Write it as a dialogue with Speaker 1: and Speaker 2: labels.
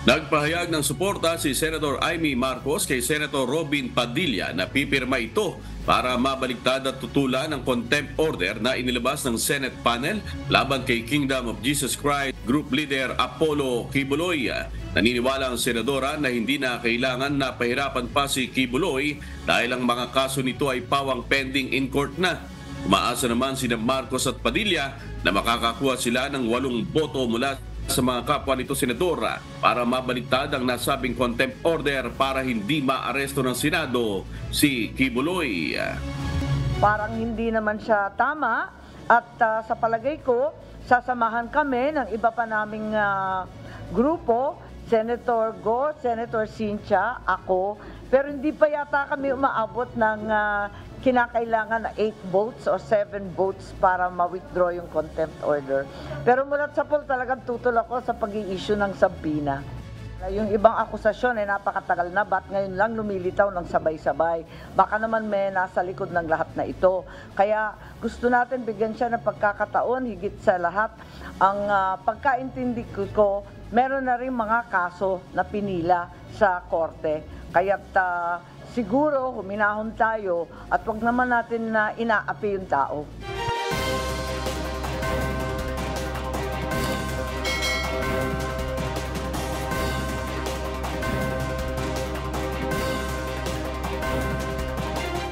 Speaker 1: Nagpahayag ng suporta si Senator Amy Marcos kay Senator Robin Padilla na pipirma ito para mabaliktad at tutulan ng contempt order na inilabas ng Senate panel laban kay Kingdom of Jesus Christ Group Leader Apollo Kibuloy. Naniniwala ang senadora na hindi na kailangan na pahirapan pa si Kibuloy dahil ang mga kaso nito ay pawang pending in court na. Umaasa naman sina Marcos at Padilla na makakakuha sila ng 8 boto mula sa mga kapwa nito senadora para mabaliktad ang nasabing contempt order para hindi maaresto ng Senado si Kibuloy.
Speaker 2: Parang hindi naman siya tama at sa palagay ko, sasamahan kami ng iba pa naming grupo, Senator Go, Senator Cynthia, ako, pero hindi pa yata kami umaabot ng kinakailangan na 8 votes or 7 votes para ma-withdraw yung contempt order. Pero mulat sa pool, talagang tutol ako sa pag-i-issue ng sabina. Yung ibang akusasyon ay napakatagal na, ba't ngayon lang lumilitaw ng sabay-sabay? Baka naman may nasa likod ng lahat na ito. Kaya gusto natin bigyan siya ng pagkakataon, higit sa lahat. Ang pagkaintindi ko, meron na rin mga kaso na pinila sa korte. Kaya't siguro huminahon tayo at wag naman natin na inaapi yung tao.